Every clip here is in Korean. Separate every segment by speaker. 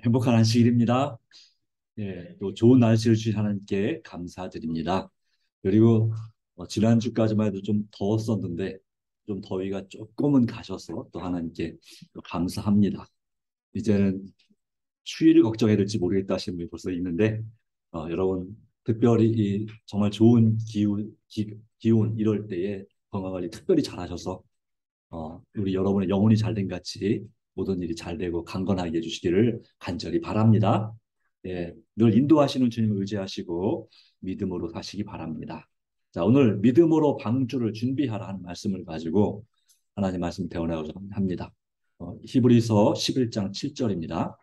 Speaker 1: 행복한 안식일입니다. 예, 또 좋은 날씨를 주신 하나님께 감사드립니다. 그리고 지난주까지만 해도 좀 더웠었는데 좀 더위가 조금은 가셔서 또 하나님께 또 감사합니다. 이제는 추위를 걱정해야 될지 모르겠다 하시는 분이 벌써 있는데 여러분 특별히 이 정말 좋은 기운 이럴 때에 건강관리 특별히 잘하셔서 우리 여러분의 영혼이 잘된 같이 모든 일이 잘 되고 강건하게 해주시기를 간절히 바랍니다. 예, 늘 인도하시는 주님을 의지하시고 믿음으로 사시기 바랍니다. 자, 오늘 믿음으로 방주를 준비하라 하는 말씀을 가지고 하나님 말씀 배워나가고자 합니다. 히브리서 11장 7절입니다.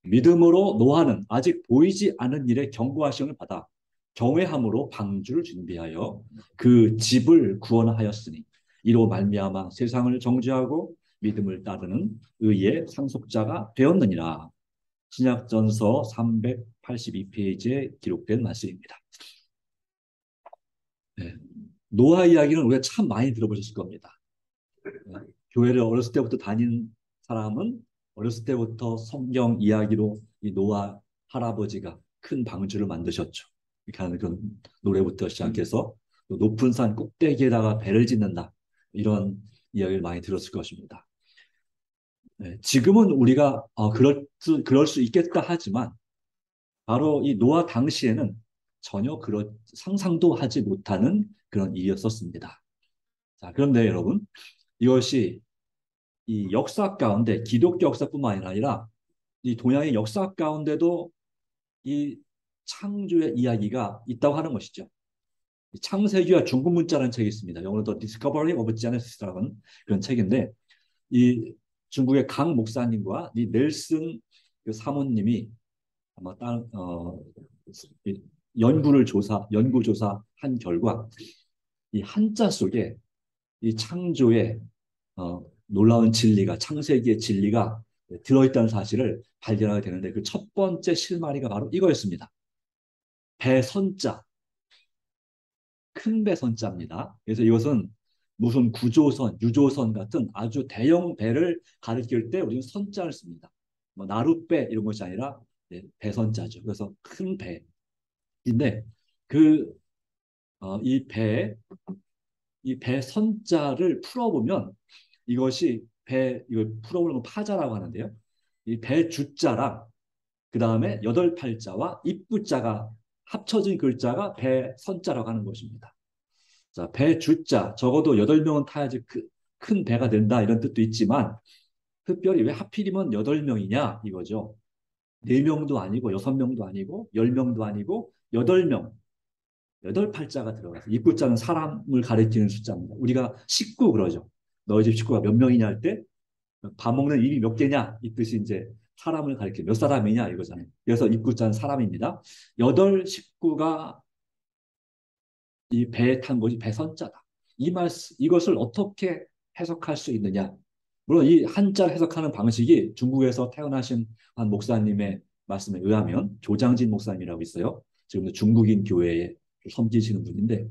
Speaker 1: 믿음으로 노아는 아직 보이지 않은 일에 경고하심을 받아 경외함으로 방주를 준비하여 그 집을 구원하였으니 이로 말미암아 세상을 정죄하고 믿음을 따르는 의의 상속자가 되었느니라. 신약전서 382페이지에 기록된 말씀입니다. 네. 노아 이야기는 우리가 참 많이 들어보셨을 겁니다. 네. 교회를 어렸을 때부터 다닌 사람은 어렸을 때부터 성경 이야기로 이 노아 할아버지가 큰 방주를 만드셨죠. 이렇게 하는 그런 노래부터 시작해서 높은 산 꼭대기에다가 배를 짓는다. 이런 이야기를 많이 들었을 것입니다. 네, 지금은 우리가 그럴 수 있겠다 하지만 바로 이 노아 당시에는 전혀 그런 상상도 하지 못하는 그런 일이었었습니다. 자, 그런데 여러분 이것이 이 역사 가운데 기독교 역사뿐만 아니라 이 동양의 역사 가운데도 이 창조의 이야기가 있다고 하는 것이죠. 창세기와 중국 문자라는 책이 있습니다. 영어로 The Discovery of Genesis라는 그런 책인데 이 중국의 강 목사님과 이 넬슨 그 사모님이 아마 연구 조사한 결과 이 한자 속에 이 창조의 놀라운 진리가 창세기의 진리가 들어있다는 사실을 발견하게 되는데 그 첫 번째 실마리가 바로 이거였습니다. 배선자, 큰 배선자입니다. 그래서 이것은 무슨 구조선, 유조선 같은 아주 대형 배를 가리킬 때 우리는 선자를 씁니다. 뭐 나룻배 이런 것이 아니라 배선자죠. 그래서 큰 배인데 그 이 배, 이 배선자를 풀어보면 이것이 이걸 풀어보는 건 파자라고 하는데요. 이 배주자랑 그 다음에 여덟 팔자와 입구자가 합쳐진 글자가 배선자라고 하는 것입니다. 자, 배주자 적어도 8명은 타야지 큰 배가 된다 이런 뜻도 있지만 특별히 왜 하필이면 8명이냐 이거죠. 4명도 아니고 6명도 아니고 10명도 아니고 8명. 여덟 팔자가 들어가서 입구자는 사람을 가리키는 숫자입니다. 우리가 식구 그러죠. 너희 집 식구가 몇 명이냐 할 때 밥 먹는 입이 몇 개냐 이 뜻이 이제 사람을 가리켜 몇 사람이냐 이거잖아요. 그래서 입구자는 사람입니다. 여덟 식구가 이 배에 탄 것이 배선자다. 이것을 어떻게 해석할 수 있느냐? 물론 이 한자를 해석하는 방식이 중국에서 태어나신 한 목사님의 말씀에 의하면 조장진 목사님이라고 있어요. 지금도 중국인 교회에 섬기시는 분인데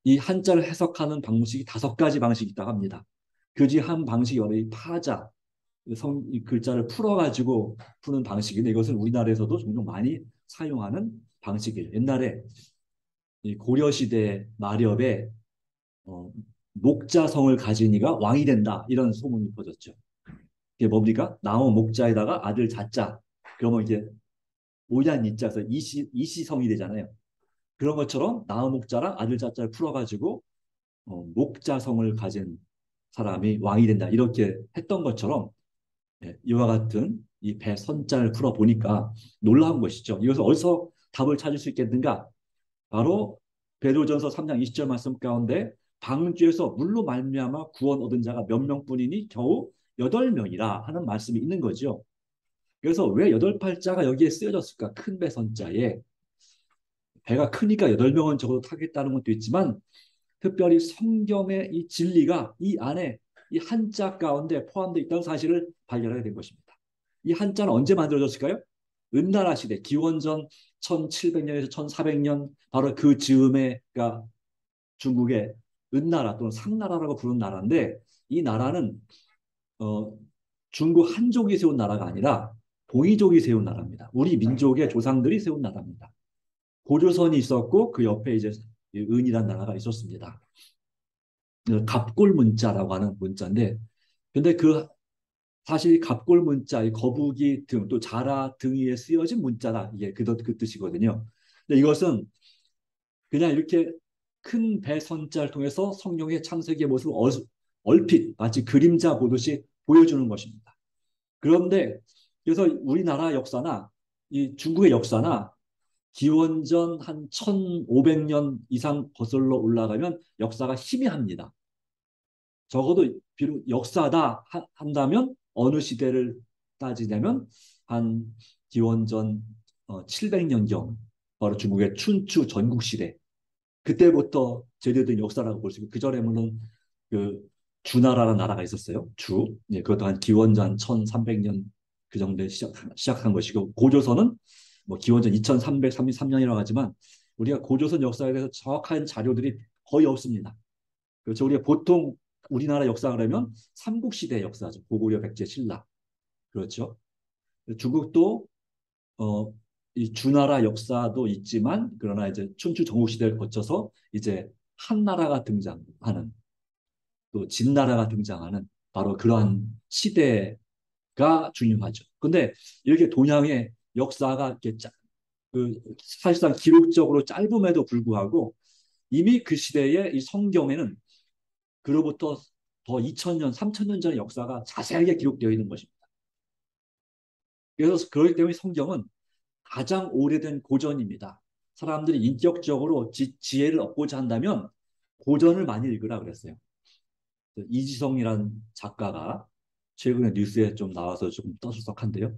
Speaker 1: 이 한자를 해석하는 방식이 5가지 방식이 있다고 합니다. 그중 한 방식이 바로 이 파자, 이 글자를 풀어가지고 푸는 방식인데 이것을 우리나라에서도 종종 많이 사용하는 방식이에요. 옛날에 이 고려시대 마렵에 어, 목자성을 가진 이가 왕이 된다 이런 소문이 퍼졌죠. 이게 뭡니까? 나무 목자에다가 아들 자자 그러면 이제 오얀 이자에서 이시성이 되잖아요. 그런 것처럼 나무 목자랑 아들 자자를 풀어가지고 목자성을 가진 사람이 왕이 된다 이렇게 했던 것처럼 이와 같은 이 배선자를 풀어보니까 놀라운 것이죠. 이것을 어디서 답을 찾을 수 있겠는가? 바로 베드로전서 3장 20절 말씀 가운데 방주에서 물로 말미암아 구원 얻은 자가 몇 명뿐이니 겨우 8명이라 하는 말씀이 있는 거죠. 그래서 왜 여덟 팔자가 여기에 쓰여졌을까? 큰 배선자에 배가 크니까 8명은 적어도 타겠다는 것도 있지만 특별히 성경의 이 진리가 이 안에 이 한자 가운데 포함되어 있다는 사실을 발견하게 된 것입니다. 이 한자는 언제 만들어졌을까요? 은나라 시대 기원전 1700년에서 1400년 바로 그 즈음에가 중국의 은나라 또는 상나라라고 부르는 나라인데 이 나라는 어, 중국 한족이 세운 나라가 아니라 동이족이 세운 나라입니다. 우리 민족의 조상들이 세운 나라입니다. 고조선이 있었고 그 옆에 이제 은이라는 나라가 있었습니다. 갑골 문자라고 하는 문자인데, 근데 그 사실 갑골 문자, 이 거북이 등 또 자라 등 위에 쓰여진 문자다, 이게 그 뜻이거든요. 근데 이것은 그냥 이렇게 큰 배선자를 통해서 성령의 창세기의 모습을 얼핏 마치 그림자 보듯이 보여주는 것입니다. 그런데 그래서 우리나라 역사나 이 중국의 역사나 기원전 한 1500년 이상 거슬러 올라가면 역사가 희미합니다. 적어도 비록 역사다 한다면 어느 시대를 따지냐면 한 기원전 700년경, 바로 중국의 춘추 전국시대, 그때부터 제대된 역사라고 볼 수 있고, 그 전에 물론 그 주나라라는 나라가 있었어요. 예, 그것도 한 기원전 1300년 그 정도에 시작한 것이고, 고조선은 뭐 기원전 2333년이라고 하지만 우리가 고조선 역사에 대해서 정확한 자료들이 거의 없습니다. 그렇죠. 우리가 보통 우리나라 역사를 하면 삼국시대 역사죠. 고구려, 백제, 신라. 그렇죠. 중국도 어, 이 주나라 역사도 있지만, 그러나 이제 춘추 전국시대를 거쳐서 이제 한나라가 등장하는, 또 진나라가 등장하는 바로 그러한 시대가 중요하죠. 근데 이렇게 동양의 역사가 이렇게 사실상 기록적으로 짧음에도 불구하고 이미 그 시대의 이 성경에는 그로부터 더 2000년, 3000년 전의 역사가 자세하게 기록되어 있는 것입니다. 그래서 그렇기 때문에 성경은 가장 오래된 고전입니다. 사람들이 인격적으로 지혜를 얻고자 한다면 고전을 많이 읽으라 그랬어요. 이지성이라는 작가가 최근에 뉴스에 좀 나와서 조금 떠들썩한데요.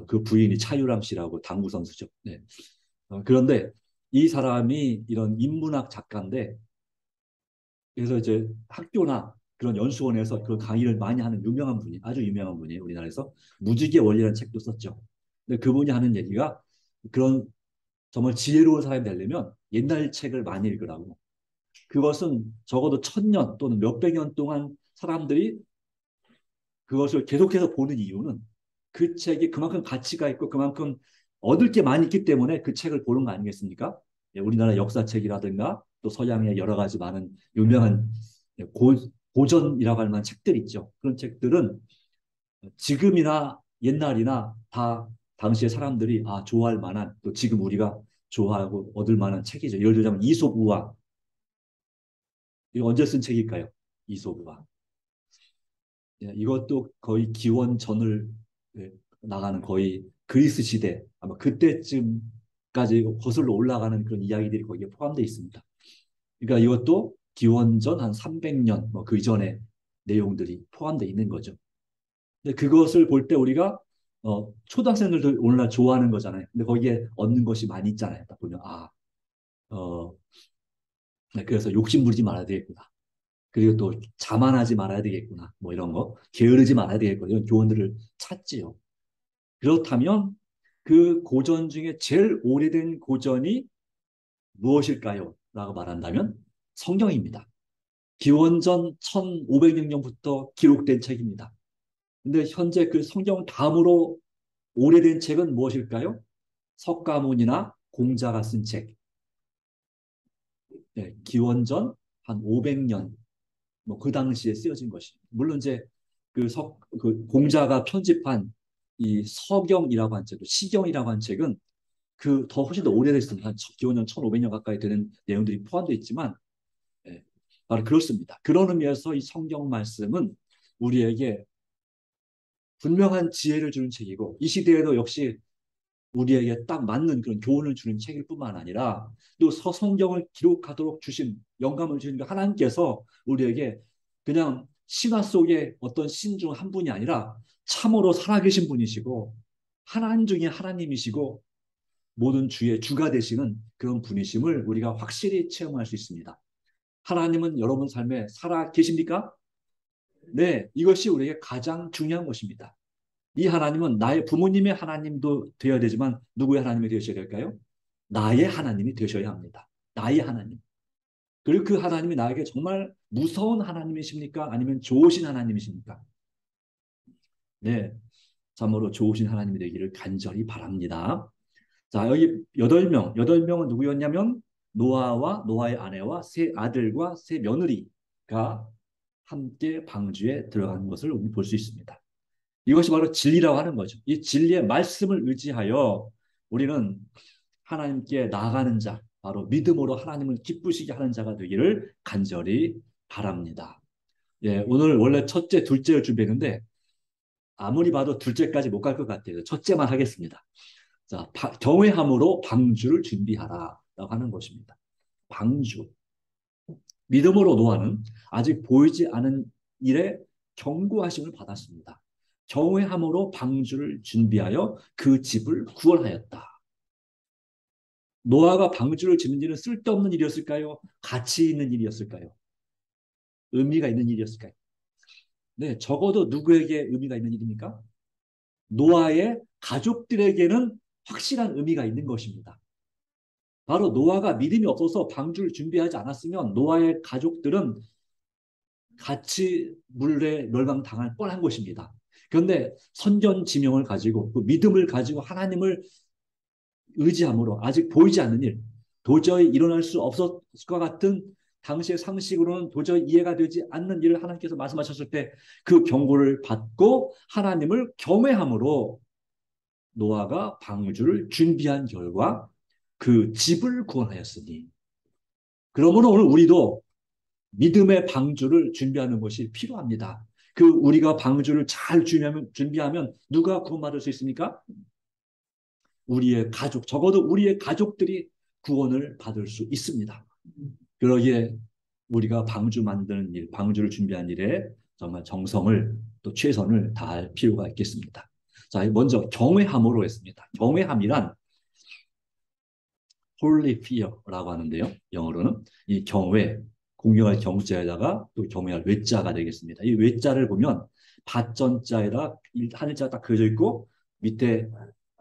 Speaker 1: 그 부인이 차유람 씨라고 당구 선수죠. 네. 그런데 이 사람이 이런 인문학 작가인데, 그래서 이제 학교나 그런 연수원에서 그런 강의를 많이 하는 유명한 분이, 아주 유명한 분이에요. 우리나라에서 무지개 원리라는 책도 썼죠. 근데 그분이 하는 얘기가, 그런 정말 지혜로운 사람이 되려면 옛날 책을 많이 읽으라고. 그것은 적어도 1000년 또는 몇백 년 동안 사람들이 그것을 계속해서 보는 이유는 그 책이 그만큼 가치가 있고 그만큼 얻을 게 많이 있기 때문에 그 책을 보는 거 아니겠습니까? 예, 우리나라 역사책이라든가 또 서양의 여러 가지 많은 유명한 고, 고전이라고 할 만한 책들 있죠. 그런 책들은 지금이나 옛날이나 다 당시의 사람들이 좋아할 만한, 또 지금 우리가 좋아하고 얻을 만한 책이죠. 예를 들자면 이솝우화, 이거 언제 쓴 책일까요? 이솝우화. 예, 이것도 거의 기원 전을, 예, 나가는, 거의 그리스 시대 아마 그때쯤까지 거슬러 올라가는 그런 이야기들이 거기에 포함되어 있습니다. 그러니까 이것도 기원전 한 300년 뭐 그 이전의 내용들이 포함되어 있는 거죠. 근데 그것을 볼 때 우리가 초등학생들도 오늘날 좋아하는 거잖아요. 근데 거기에 얻는 것이 많이 있잖아요. 딱 보면 어, 네, 그래서 욕심 부리지 말아야 되겠구나. 그리고 또 자만하지 말아야 되겠구나. 뭐 이런 거, 게으르지 말아야 되겠구나. 이런 교훈들을 찾지요. 그렇다면 그 고전 중에 제일 오래된 고전이 무엇일까요? 라고 말한다면 성경입니다. 기원전 1500년부터 기록된 책입니다. 근데 현재 그 성경 다음으로 오래된 책은 무엇일까요? 석가모니나 공자가 쓴 책. 네, 기원전 한 500년 뭐 그 당시에 쓰여진 것이. 물론 이제 그 공자가 편집한 이 서경이라고 한 책, 시경이라고 한 책은 그 더 훨씬 더 오래됐습니다. 한 기원전 1500년 가까이 되는 내용들이 포함되어 있지만, 예, 바로 그렇습니다. 그런 의미에서 이 성경 말씀은 우리에게 분명한 지혜를 주는 책이고, 이 시대에도 역시 우리에게 딱 맞는 그런 교훈을 주는 책일 뿐만 아니라, 또 성경을 기록하도록 주신, 영감을 주신 그 하나님께서 우리에게 그냥 신화 속의 어떤 신 중 한 분이 아니라 참으로 살아계신 분이시고 하나님 중에 하나님이시고 모든 주의 주가 되시는 그런 분이심을 우리가 확실히 체험할 수 있습니다. 하나님은 여러분 삶에 살아 계십니까? 네, 이것이 우리에게 가장 중요한 것입니다. 이 하나님은 나의 부모님의 하나님도 되어야 되지만 누구의 하나님이 되셔야 될까요? 나의 하나님이 되셔야 합니다. 나의 하나님. 그리고 그 하나님이 나에게 정말 무서운 하나님이십니까? 아니면 좋으신 하나님이십니까? 네, 참으로 좋으신 하나님이 되기를 간절히 바랍니다. 자, 여기 여덟 명은 누구였냐면 노아와 노아의 아내와 세 아들과 세 며느리가 함께 방주에 들어가는 것을 우리 볼 수 있습니다. 이것이 바로 진리라고 하는 거죠. 이 진리의 말씀을 의지하여 우리는 하나님께 나아가는 자, 바로 믿음으로 하나님을 기쁘시게 하는 자가 되기를 간절히 바랍니다. 예, 오늘 원래 첫째, 둘째를 준비했는데 아무리 봐도 둘째까지 못 갈 것 같아요. 첫째만 하겠습니다. 자, 경외함으로 방주를 준비하라 라고 하는 것입니다. 방주. 믿음으로 노아는 아직 보이지 않은 일에 경고하심을 받았습니다. 경외함으로 방주를 준비하여 그 집을 구원하였다. 노아가 방주를 짓는 일은 쓸데없는 일이었을까요? 가치 있는 일이었을까요? 의미가 있는 일이었을까요? 네, 적어도 누구에게 의미가 있는 일입니까? 노아의 가족들에게는 확실한 의미가 있는 것입니다. 바로 노아가 믿음이 없어서 방주를 준비하지 않았으면 노아의 가족들은 같이 물에 멸망당할 뻔한 것입니다. 그런데 선견지명을 가지고 그 믿음을 가지고 하나님을 의지함으로 아직 보이지 않는 일, 도저히 일어날 수 없었을 것 같은 당시의 상식으로는 도저히 이해가 되지 않는 일을 하나님께서 말씀하셨을 때 그 경고를 받고 하나님을 경외함으로 노아가 방주를 준비한 결과 그 집을 구원하였으니, 그러므로 오늘 우리도 믿음의 방주를 준비하는 것이 필요합니다. 그 우리가 방주를 잘 준비하면 누가 구원받을 수 있습니까? 우리의 가족, 적어도 우리의 가족들이 구원을 받을 수 있습니다. 그러기에 우리가 방주 만드는 일, 방주를 준비하는 일에 정말 정성을 또 최선을 다할 필요가 있겠습니다. 자, 먼저 경외함으로 했습니다. 경외함이란 holy fear라고 하는데요. 영어로는 이 경외, 공경할 경자에다가 또 경외할 외자가 되겠습니다. 이 외자를 보면 밭전자에다 하늘자가 딱 그려져 있고 밑에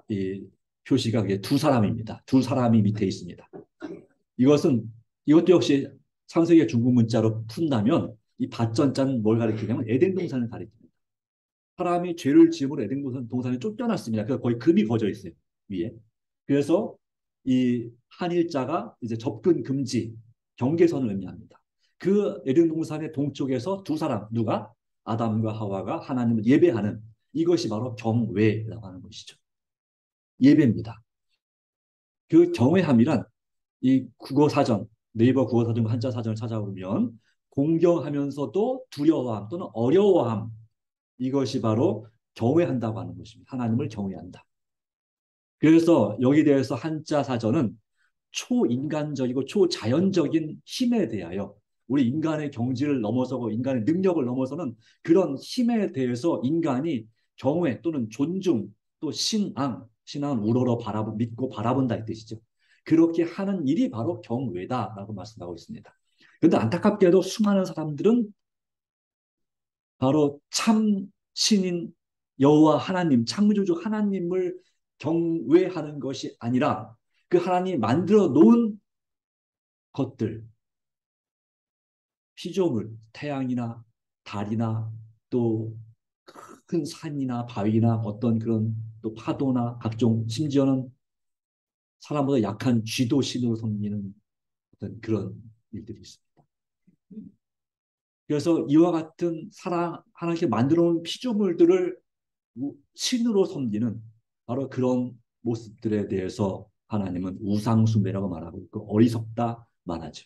Speaker 1: 이 표시가 두 사람입니다. 두 사람이 밑에 있습니다. 이것도 역시 창세기 중국 문자로 푼다면 이 밭전자는 뭘 가리키냐면 에덴 동산을 가리킵니다. 사람이 죄를 지음으로 에덴 동산에 쫓겨났습니다. 그래서 거의 금이 거져 있어요. 위에. 그래서 이 한일자가 이제 접근 금지 경계선을 의미합니다. 그 에덴 동산의 동쪽에서 두 사람, 누가? 아담과 하와가 하나님을 예배하는, 이것이 바로 경외라고 하는 것이죠. 예배입니다. 그 경외함이란 이 국어사전, 네이버 국어사전 한자 사전을 찾아보면 공경하면서도 두려워함 또는 어려워함, 이것이 바로 경외한다고 하는 것입니다. 하나님을 경외한다. 그래서 여기 대해서 한자 사전은 초인간적이고 초자연적인 힘에 대하여, 우리 인간의 경지를 넘어서고 인간의 능력을 넘어서는 그런 힘에 대해서 인간이 경외 또는 존중 또 신앙은 우러러 믿고 바라본다 이 뜻이죠. 그렇게 하는 일이 바로 경외다라고 말씀하고 있습니다. 그런데 안타깝게도 수많은 사람들은 바로 참 신인 여호와 하나님, 창조주 하나님을 경외하는 것이 아니라 그 하나님이 만들어 놓은 것들, 피조물, 태양이나 달이나 또 큰 산이나 바위나 어떤 그런 또 파도나 각종, 심지어는 사람보다 약한 쥐도 신으로 섬기는 어떤 그런 일들이 있습니다. 그래서 이와 같은 하나님께 만들어 놓은 피조물들을 신으로 섬기는 바로 그런 모습들에 대해서 하나님은 우상숭배라고 말하고 있고 어리석다 말하죠.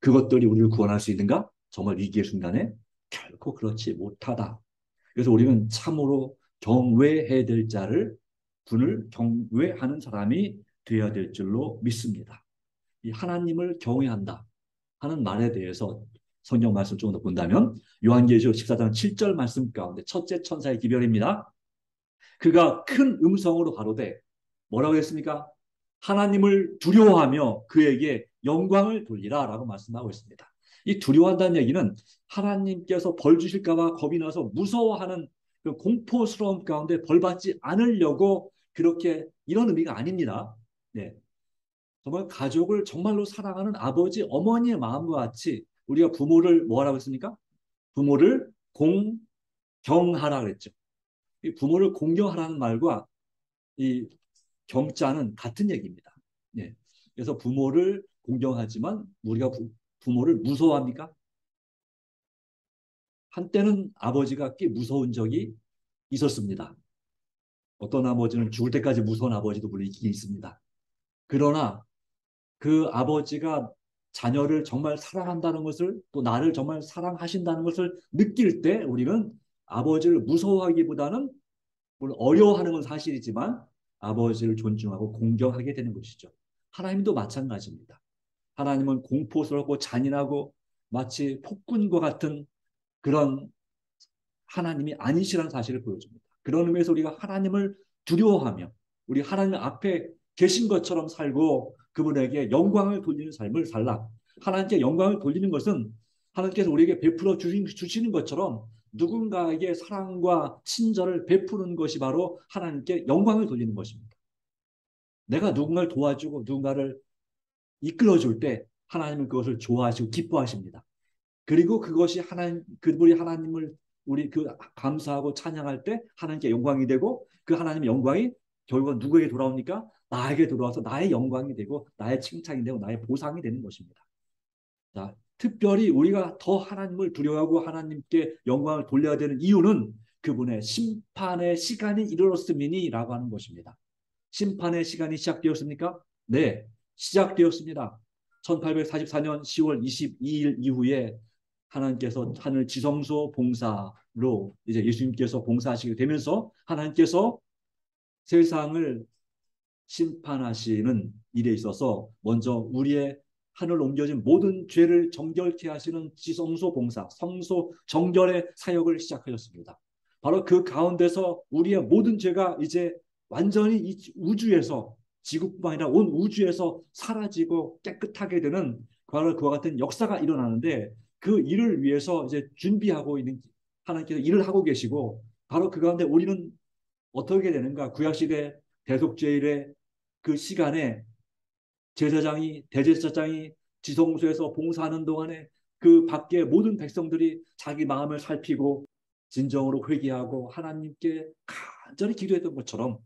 Speaker 1: 그것들이 우리를 구원할 수 있는가? 정말 위기의 순간에 결코 그렇지 못하다. 그래서 우리는 참으로 경외해야 될 분을 경외하는 사람이 되어야 될 줄로 믿습니다. 이 하나님을 경외한다 하는 말에 대해서 성경 말씀 조금 더 본다면 요한계시록 14장 7절 말씀 가운데 첫째 천사의 기별입니다. 그가 큰 음성으로 가로되 뭐라고 했습니까? 하나님을 두려워하며 그에게 영광을 돌리라 라고 말씀하고 있습니다. 이 두려워한다는 얘기는 하나님께서 벌 주실까 봐 겁이 나서 무서워하는 그 공포스러움 가운데 벌 받지 않으려고 그렇게, 이런 의미가 아닙니다. 네. 정말 가족을 정말로 사랑하는 아버지, 어머니의 마음과 같이 우리가 부모를 뭐라고 했습니까? 부모를 공경하라 그랬죠. 이 부모를 공경하라는 말과 이 경자는 같은 얘기입니다. 예. 그래서 부모를 공경하지만 우리가 부모를 무서워합니까? 한때는 아버지가 꽤 무서운 적이 있었습니다. 어떤 아버지는 죽을 때까지 무서운 아버지도 물론 있긴 있습니다. 그러나 그 아버지가 자녀를 정말 사랑한다는 것을, 또 나를 정말 사랑하신다는 것을 느낄 때 우리는 아버지를 무서워하기보다는, 물론 어려워하는 건 사실이지만 아버지를 존중하고 공경하게 되는 것이죠. 하나님도 마찬가지입니다. 하나님은 공포스럽고 잔인하고 마치 폭군과 같은 그런 하나님이 아니시라는 사실을 보여줍니다. 그런 의미에서 우리가 하나님을 두려워하며 우리 하나님 앞에 계신 것처럼 살고 그분에게 영광을 돌리는 삶을 살라. 하나님께 영광을 돌리는 것은 하나님께서 우리에게 베풀어 주시는 것처럼 누군가에게 사랑과 친절을 베푸는 것이 바로 하나님께 영광을 돌리는 것입니다. 내가 누군가를 도와주고 누군가를 이끌어줄 때 하나님은 그것을 좋아하시고 기뻐하십니다. 그리고 그것이 그분이 하나님을 우리 그 감사하고 찬양할 때 하나님께 영광이 되고 그 하나님의 영광이 결국은 누구에게 돌아옵니까? 나에게 돌아와서 나의 영광이 되고 나의 칭찬이 되고 나의 보상이 되는 것입니다. 자, 특별히 우리가 더 하나님을 두려워하고 하나님께 영광을 돌려야 되는 이유는 그분의 심판의 시간이 이르렀음이니라고 하는 것입니다. 심판의 시간이 시작되었습니까? 네, 시작되었습니다. 1844년 10월 22일 이후에 하나님께서 하늘 지성소 봉사로 이제 예수님께서 봉사하시게 되면서 하나님께서 세상을 심판하시는 일에 있어서 먼저 우리의 하늘 옮겨진 모든 죄를 정결케 하시는 지성소 봉사, 성소 정결의 사역을 시작하셨습니다. 바로 그 가운데서 우리의 모든 죄가 이제 완전히 이 우주에서, 지구뿐만 아니라 온 우주에서 사라지고 깨끗하게 되는 바로 그와 같은 역사가 일어나는데, 그 일을 위해서 이제 준비하고 있는 하나님께서 일을 하고 계시고, 바로 그 가운데 우리는 어떻게 되는가? 구약시대 대속죄일의 그 시간에 대제사장이 지성소에서 봉사하는 동안에 그 밖에 모든 백성들이 자기 마음을 살피고 진정으로 회개하고 하나님께 간절히 기도했던 것처럼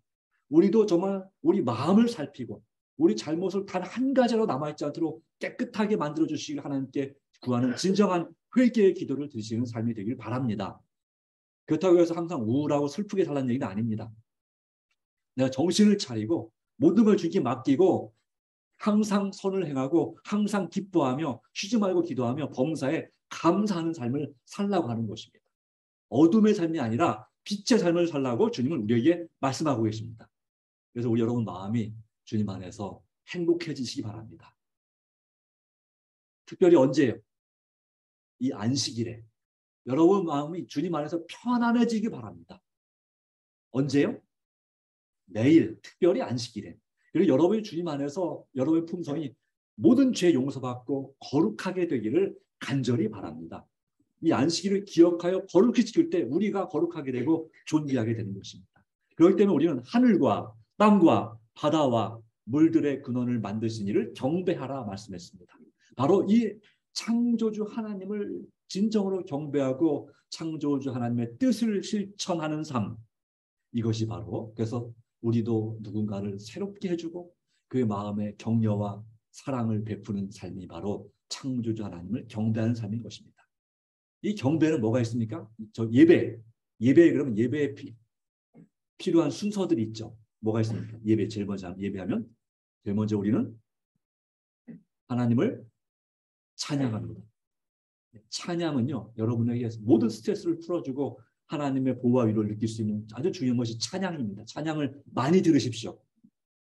Speaker 1: 우리도 정말 우리 마음을 살피고 우리 잘못을 단 한 가지로 남아있지 않도록 깨끗하게 만들어주시길 하나님께 구하는 진정한 회개의 기도를 드리시는 삶이 되길 바랍니다. 그렇다고 해서 항상 우울하고 슬프게 살라는 얘기는 아닙니다. 내가 정신을 차리고 모든 걸 주님께 맡기고 항상 선을 행하고 항상 기뻐하며 쉬지 말고 기도하며 범사에 감사하는 삶을 살라고 하는 것입니다. 어둠의 삶이 아니라 빛의 삶을 살라고 주님은 우리에게 말씀하고 계십니다. 그래서 우리 여러분 마음이 주님 안에서 행복해지시기 바랍니다. 특별히 언제요? 이 안식일에 여러분 마음이 주님 안에서 편안해지기 바랍니다. 언제요? 매일, 특별히 안식일에. 그리고 여러분이 주님 안에서 여러분의 품성이 모든 죄 용서받고 거룩하게 되기를 간절히 바랍니다. 이 안식일을 기억하여 거룩히 지킬 때 우리가 거룩하게 되고 존귀하게 되는 것입니다. 그렇기 때문에 우리는 하늘과 땅과 바다와 물들의 근원을 만드신 이를 경배하라 말씀했습니다. 바로 이 창조주 하나님을 진정으로 경배하고 창조주 하나님의 뜻을 실천하는 삶, 이것이 바로, 그래서 우리도 누군가를 새롭게 해주고 그의 마음에 격려와 사랑을 베푸는 삶이 바로 창조주 하나님을 경배하는 삶인 것입니다. 이 경배는 뭐가 있습니까? 그러면 예배에 필요한 순서들이 있죠. 뭐가 있습니까? 제일 먼저 예배하면 제일 먼저 우리는 하나님을 찬양합니다. 찬양은요, 여러분에게 모든 스트레스를 풀어주고 하나님의 보호와 위로를 느낄 수 있는 아주 중요한 것이 찬양입니다. 찬양을 많이 들으십시오.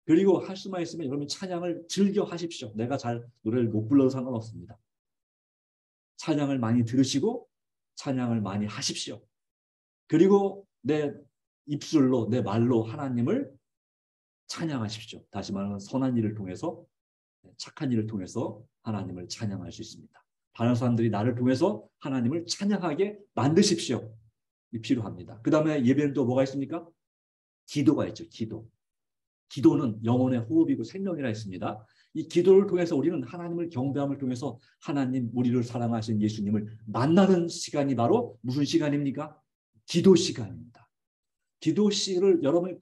Speaker 1: 그리고 할 수만 있으면 여러분 찬양을 즐겨 하십시오. 내가 잘 노래를 못 불러도 상관없습니다. 찬양을 많이 들으시고 찬양을 많이 하십시오. 그리고 내 입술로, 내 말로 하나님을 찬양하십시오. 다시 말하면 선한 일을 통해서, 착한 일을 통해서 하나님을 찬양할 수 있습니다. 다른 사람들이 나를 통해서 하나님을 찬양하게 만드십시오. 이 필요합니다. 그 다음에 예배는 또 뭐가 있습니까? 기도가 있죠. 기도는 영혼의 호흡이고 생명이라 했습니다. 이 기도를 통해서 우리는 하나님을 경배함을 통해서 하나님, 우리를 사랑하신 예수님을 만나는 시간이 바로 무슨 시간입니까? 기도 시간입니다. 기도시를 여러분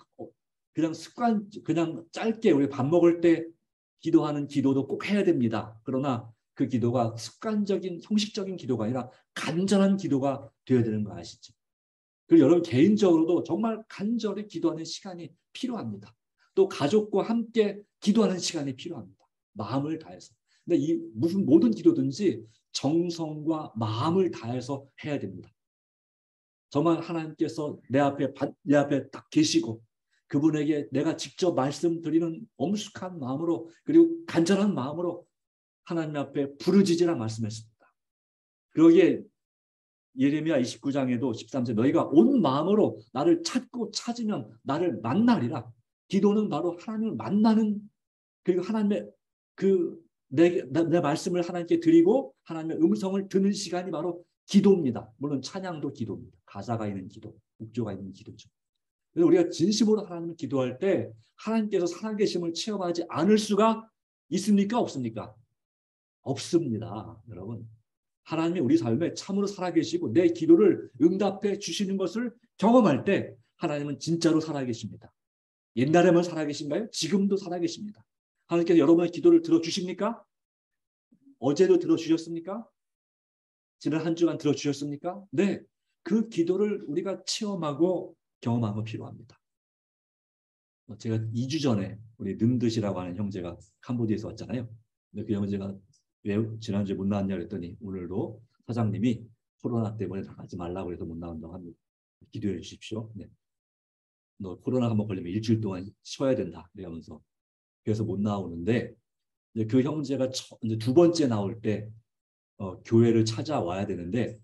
Speaker 1: 그냥 그냥 짧게 우리 밥 먹을 때 기도하는 기도도 꼭 해야 됩니다. 그러나 그 기도가 습관적인 형식적인 기도가 아니라 간절한 기도가 되어야 되는 거 아시죠? 그리고 여러분 개인적으로도 정말 간절히 기도하는 시간이 필요합니다. 또 가족과 함께 기도하는 시간이 필요합니다. 마음을 다해서. 근데 이 무슨 모든 기도든지 정성과 마음을 다해서 해야 됩니다. 정말 하나님께서 내 앞에 딱 계시고 그분에게 내가 직접 말씀드리는 엄숙한 마음으로 그리고 간절한 마음으로 하나님 앞에 부르짖으라 말씀했습니다. 그러기에 예레미야 29장에도 13절 너희가 온 마음으로 나를 찾고 찾으면 나를 만나리라. 기도는 바로 하나님을 만나는 그리고 하나님의 내 말씀을 하나님께 드리고 하나님의 음성을 듣는 시간이 바로 기도입니다. 물론 찬양도 기도입니다. 가사가 있는 기도, 목조가 있는 기도죠. 그래서 우리가 진심으로 하나님을 기도할 때 하나님께서 살아계심을 체험하지 않을 수가 있습니까? 없습니까? 없습니다. 여러분. 하나님이 우리 삶에 참으로 살아계시고 내 기도를 응답해 주시는 것을 경험할 때 하나님은 진짜로 살아계십니다. 옛날에만 살아계신가요? 지금도 살아계십니다. 하나님께서 여러분의 기도를 들어주십니까? 어제도 들어주셨습니까? 지난 한 주간 들어주셨습니까? 네. 그 기도를 우리가 체험하고 경험하고 필요합니다. 제가 2주 전에 우리 는드시라고 하는 형제가 캄보디아에서 왔잖아요. 근데 그 형제가 왜 지난주에 못 나왔냐 그랬더니 오늘도 사장님이 코로나 때문에 나가지 말라고 해서 못 나온다고 합니다. 기도해 주십시오. 네. 너 코로나 한번 걸리면 일주일 동안 쉬어야 된다. 이러면서 그래서 못 나오는데 이제 그 형제가 이제 두 번째 나올 때 교회를 찾아와야 되는데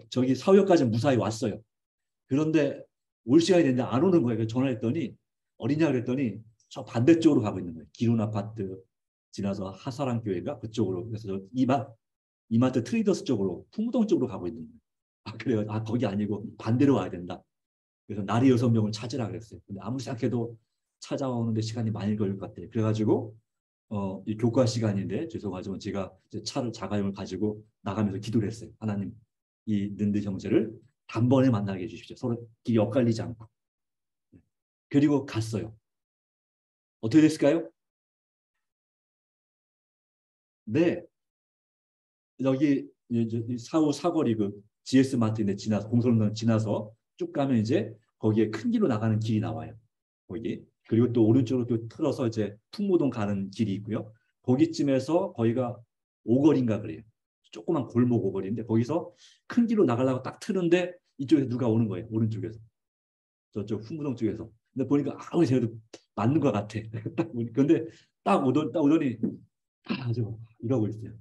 Speaker 1: 저기 사후역까지 무사히 왔어요. 그런데 올 시간이 됐는데 안 오는 거예요. 전화했더니 어디냐 그랬더니 저 반대쪽으로 가고 있는 거예요. 기룬 아파트 지나서 하사랑 교회가 그쪽으로 그래서 저 이마트 트레이더스 쪽으로 풍무동 쪽으로 가고 있는 거예요. 아 그래요. 아 거기 아니고 반대로 와야 된다. 그래서 나리 6명을 찾으라 그랬어요. 근데 아무리 생각해도 찾아오는데 시간이 많이 걸릴 것 같아요. 그래가지고 이 교과 시간인데 죄송하지만 제가 차를 자가용을 가지고 나가면서 기도를 했어요. 하나님 이 는드 형제를 단번에 만나게 해주십시오. 서로 길이 엇갈리지 않고. 그리고 갔어요. 어떻게 됐을까요? 네. 여기 사후 사거리 그 GS 마트인데 지나서 공설동 지나서 쭉 가면 이제 거기에 큰 길로 나가는 길이 나와요. 거기. 그리고 또 오른쪽으로 또 틀어서 이제 풍무동 가는 길이 있고요. 거기쯤에서 거기가 오거리인가 그래요. 조그만 골목 오거리인데 거기서 큰 길로 나가려고 딱 트는데 이쪽에서 누가 오는 거예요. 오른쪽에서. 저쪽 풍무동 쪽에서. 근데 보니까 아무리 생각해도 맞는 것 같아. 근데 딱 오더니 아주 이러고 있어요.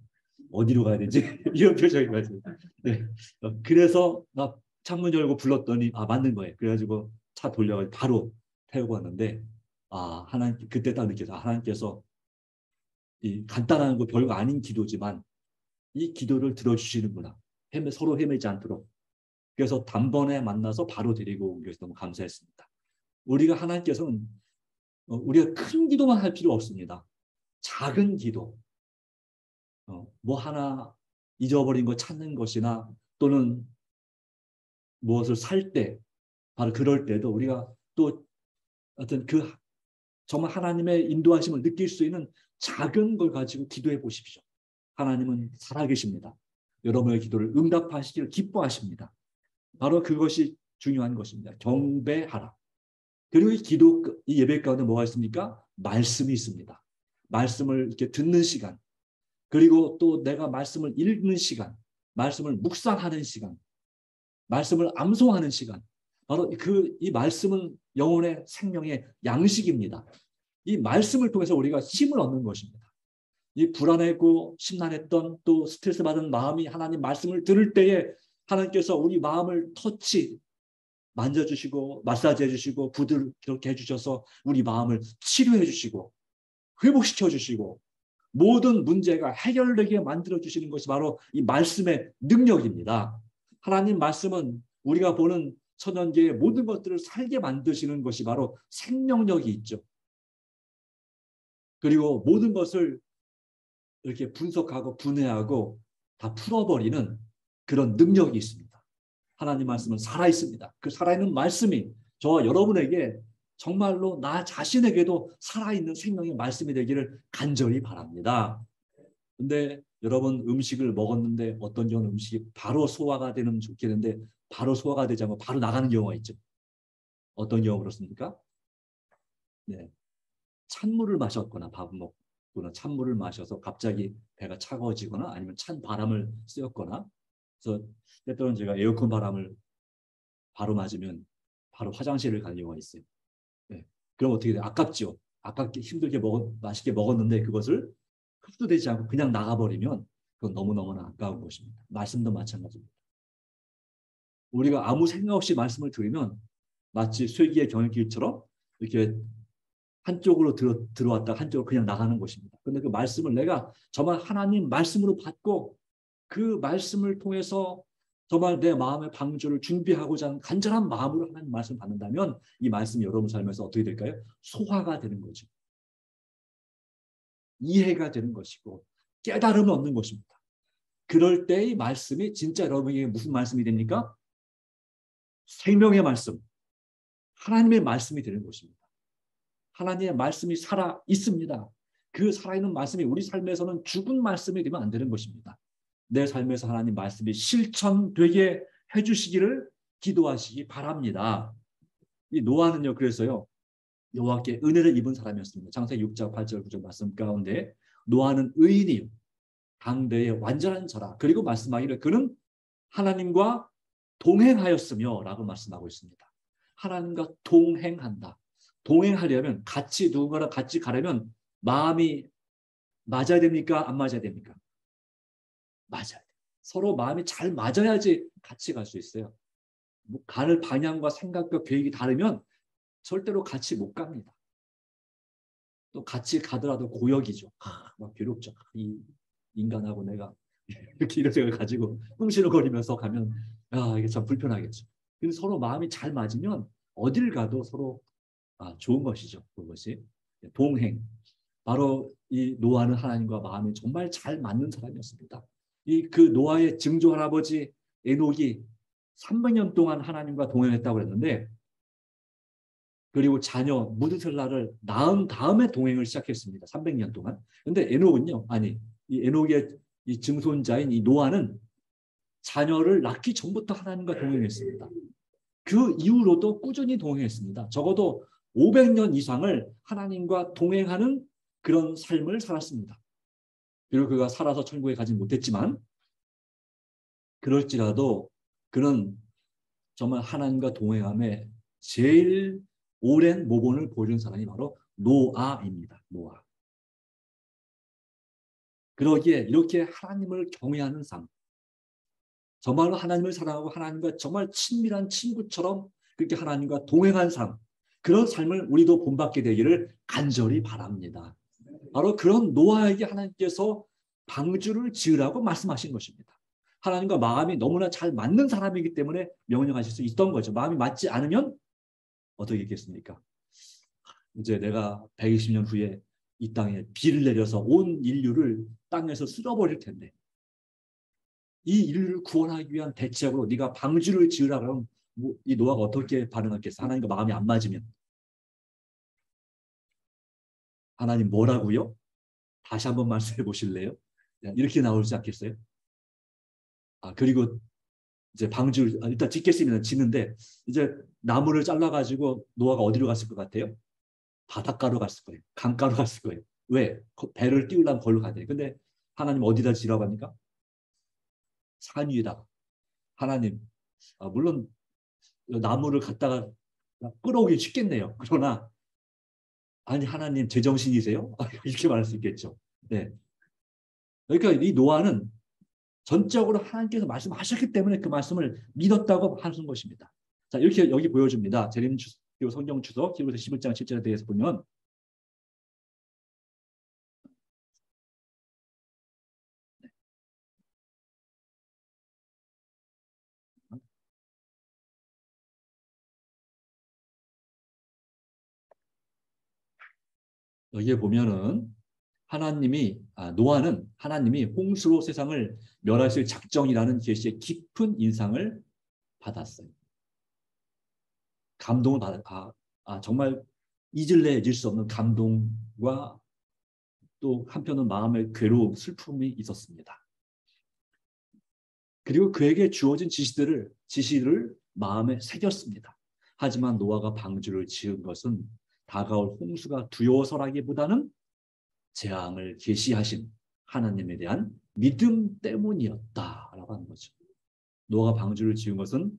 Speaker 1: 어디로 가야 되지? 이런 표정이 맞아요. 네. 그래서 나 창문 열고 불렀더니 아 맞는 거예요. 그래가지고 차 돌려가지고 바로 태우고 왔는데 아 하나님 그때 딱 느껴서 하나님께서 이 간단한 거 별거 아닌 기도지만 이 기도를 들어주시는구나. 서로 헤매지 않도록. 그래서 단번에 만나서 바로 데리고 온 것이 너무 감사했습니다. 우리가 하나님께서는 우리가 큰 기도만 할 필요 없습니다. 작은 기도, 뭐 하나 잊어버린 거 찾는 것이나 또는 무엇을 살 때, 바로 그럴 때도 우리가 또 어떤 정말 하나님의 인도하심을 느낄 수 있는 작은 걸 가지고 기도해 보십시오. 하나님은 살아계십니다. 여러분의 기도를 응답하시기를 기뻐하십니다. 바로 그것이 중요한 것입니다. 경배하라. 그리고 이 예배 가운데 뭐가 있습니까? 말씀이 있습니다. 말씀을 이렇게 듣는 시간, 그리고 또 내가 말씀을 읽는 시간, 말씀을 묵상하는 시간, 말씀을 암송하는 시간. 바로 이 말씀은 영혼의 생명의 양식입니다. 이 말씀을 통해서 우리가 힘을 얻는 것입니다. 이 불안하고 심란했던 또 스트레스 받은 마음이 하나님 말씀을 들을 때에 하나님께서 우리 마음을 만져주시고 마사지 해주시고 부드럽게 해주셔서 우리 마음을 치료해 주시고 회복시켜 주시고 모든 문제가 해결되게 만들어주시는 것이 바로 이 말씀의 능력입니다. 하나님 말씀은 우리가 보는 천연계의 모든 것들을 살게 만드시는 것이 바로 생명력이 있죠. 그리고 모든 것을 이렇게 분석하고 분해하고 다 풀어버리는 그런 능력이 있습니다. 하나님 말씀은 살아있습니다. 그 살아있는 말씀이 저와 여러분에게 정말로 나 자신에게도 살아있는 생명의 말씀이 되기를 간절히 바랍니다. 근데 여러분 음식을 먹었는데 어떤 경우는 음식이 바로 소화가 되면 좋겠는데 바로 소화가 되지 않고 바로 나가는 경우가 있죠. 어떤 경우 그렇습니까? 네. 찬물을 마셨거나 밥을 먹거나 찬물을 마셔서 갑자기 배가 차가워지거나 아니면 찬 바람을 쐬었거나 그래서 때때로는 제가 에어컨 바람을 바로 맞으면 바로 화장실을 갈 경우가 있어요. 네. 그럼 어떻게 돼요? 아깝죠. 아깝게 힘들게 맛있게 먹었는데 그것을 흡수되지 않고 그냥 나가버리면 그건 너무너무나 아까운 것입니다. 말씀도 마찬가지입니다. 우리가 아무 생각 없이 말씀을 들으면 마치 쇠기의 경읽길처럼 이렇게 한쪽으로 들어왔다 한쪽으로 그냥 나가는 것입니다. 그런데 그 말씀을 내가 정말 하나님 말씀으로 받고 그 말씀을 통해서 정말 내 마음의 방주를 준비하고자 하는 간절한 마음으로 하나님 말씀을 받는다면 이 말씀이 여러분 삶에서 어떻게 될까요? 소화가 되는 거죠. 이해가 되는 것이고 깨달음을 얻는 것입니다. 그럴 때의 말씀이 진짜 여러분에게 무슨 말씀이 됩니까? 생명의 말씀, 하나님의 말씀이 되는 것입니다. 하나님의 말씀이 살아 있습니다. 그 살아있는 말씀이 우리 삶에서는 죽은 말씀이 되면 안 되는 것입니다. 내 삶에서 하나님 말씀이 실천되게 해주시기를 기도하시기 바랍니다. 이 노아는요, 그래서요, 여호와께 은혜를 입은 사람이었습니다. 창세기 6장 8절 9절 말씀 가운데 노아는 의인이요 당대의 완전한 자라. 그리고 말씀하기를 그는 하나님과 동행하였으며 라고 말씀하고 있습니다. 하나님과 동행한다. 동행하려면 같이 누군가랑 같이 가려면 마음이 맞아야 됩니까? 안 맞아야 됩니까? 맞아야 돼요. 서로 마음이 잘 맞아야지 같이 갈 수 있어요. 뭐 가는 방향과 생각과 계획이 다르면 절대로 같이 못 갑니다. 또 같이 가더라도 고역이죠. 막 괴롭죠. 이 인간하고 내가 이렇게 이런 생각을 가지고 꿍시렁거리면서 가면 이게 참 불편하겠죠. 근데 서로 마음이 잘 맞으면 어딜 가도 서로 좋은 것이죠. 그것이 동행. 바로 이 노아는 하나님과 마음이 정말 잘 맞는 사람이었습니다. 이 그 노아의 증조 할아버지 에녹이 300년 동안 하나님과 동행했다고 했는데 그리고 자녀 무드셀라를 낳은 다음에 동행을 시작했습니다. 300년 동안. 근데 에녹은요, 이 에녹의 이 증손자인 이 노아는 자녀를 낳기 전부터 하나님과 동행했습니다. 그 이후로도 꾸준히 동행했습니다. 적어도 500년 이상을 하나님과 동행하는 그런 삶을 살았습니다. 비록 그가 살아서 천국에 가지 못했지만 그럴지라도 그는 정말 하나님과 동행함에 제일 오랜 모본을 보여준 사람이 바로 노아입니다. 노아. 그러기에 이렇게 하나님을 경외하는 삶, 정말로 하나님을 사랑하고 하나님과 정말 친밀한 친구처럼 그렇게 하나님과 동행한 삶, 그런 삶을 우리도 본받게 되기를 간절히 바랍니다. 바로 그런 노아에게 하나님께서 방주를 지으라고 말씀하신 것입니다. 하나님과 마음이 너무나 잘 맞는 사람이기 때문에 명령하실 수 있던 거죠. 마음이 맞지 않으면 어떻게 했겠습니까? 이제 내가 120년 후에 이 땅에 비를 내려서 온 인류를 땅에서 쓸어버릴 텐데 이 인류를 구원하기 위한 대책으로 네가 방주를 지으라 그러면 이 노아가 어떻게 반응했겠어? 하나님과 마음이 안 맞으면 하나님 뭐라고요? 다시 한번 말씀해 보실래요? 이렇게 나오지 않겠어요? 그리고 이제 방주를 일단 짓겠습니다. 짓는데 이제 나무를 잘라가지고 노아가 어디로 갔을 것 같아요? 바닷가로 갔을 거예요. 강가로 갔을 거예요. 왜? 배를 띄우려면 거기로 가야 돼요. 근데 하나님 어디다 지라고 합니까? 산 위에다가. 하나님, 물론 나무를 갖다가 끌어오기 쉽겠네요. 그러나 아니 하나님 제정신이세요? 이렇게 말할 수 있겠죠. 네. 그러니까 이 노아는 전적으로 하나님께서 말씀하셨기 때문에 그 말씀을 믿었다고 하는 것입니다. 자, 이렇게 여기 보여줍니다. 재림 성경 주석 히브리서 11장 7절에 대해서 보면 여기에 보면은 노아는 하나님이 홍수로 세상을 멸하실 작정이라는 계시의 깊은 인상을 받았어요. 감동을 정말 잊을래 잊을 수 없는 감동과 또 한편은 마음의 괴로움, 슬픔이 있었습니다. 그리고 그에게 주어진 지시를 마음에 새겼습니다. 하지만 노아가 방주를 지은 것은 다가올 홍수가 두려워서라기보다는 재앙을 계시하신 하나님에 대한 믿음 때문이었다라고 하는 거죠. 노아가 방주를 지은 것은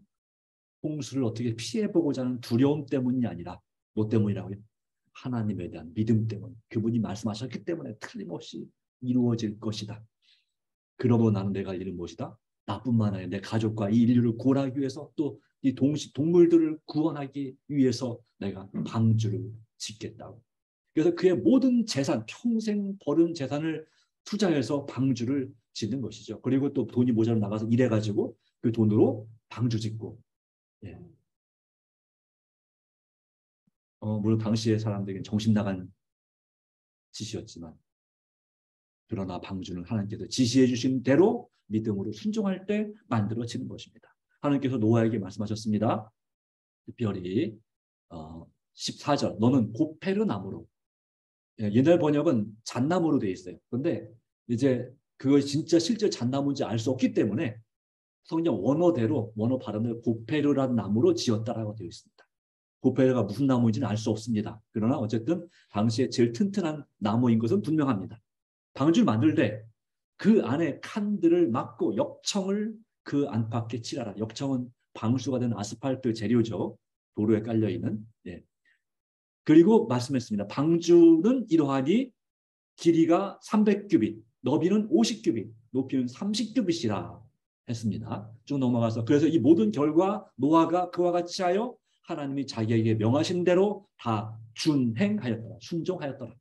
Speaker 1: 홍수를 어떻게 피해보고자 하는 두려움 때문이 아니라 뭐 때문이라고요? 하나님에 대한 믿음 때문. 그분이 말씀하셨기 때문에 틀림없이 이루어질 것이다. 그러므로 나는 내가 이룰 무엇이다? 나뿐만 아니라 내 가족과 이 인류를 구원하기 위해서 또 이 동물들을 구원하기 위해서 내가 방주를 짓겠다고. 그래서 그의 모든 재산, 평생 버는 재산을 투자해서 방주를 짓는 것이죠. 그리고 또 돈이 모자라 나가서 일해가지고 그 돈으로 방주 짓고. 예. 물론 당시의 사람들에게는 정신 나간 짓이었지만, 그러나 방주는 하나님께서 지시해 주신 대로 믿음으로 순종할 때 만들어지는 것입니다. 하나님께서 노아에게 말씀하셨습니다. 특별히 14절 너는 고페르 나무로, 옛날 번역은 잣나무로 되어 있어요. 그런데 이제 그것이 진짜 실제 잣나무인지 알 수 없기 때문에 성경 원어 발음을 고페르라는 나무로 지었다라고 되어 있습니다. 고페르가 무슨 나무인지는 알 수 없습니다. 그러나 어쨌든 당시에 제일 튼튼한 나무인 것은 분명합니다. 방주를 만들 때 그 안에 칸들을 막고 역청을 그 안팎에 칠하라. 역청은 방수가 된 아스팔트 재료죠. 도로에 깔려있는. 예. 그리고 말씀했습니다. 방주는 이러하니 길이가 300규빗, 너비는 50규빗, 높이는 30규빗이라 했습니다. 쭉 넘어가서 그래서 이 모든 결과 노아가 그와 같이 하여 하나님이 자기에게 명하신 대로 다 준행하였더라. 순종하였더라.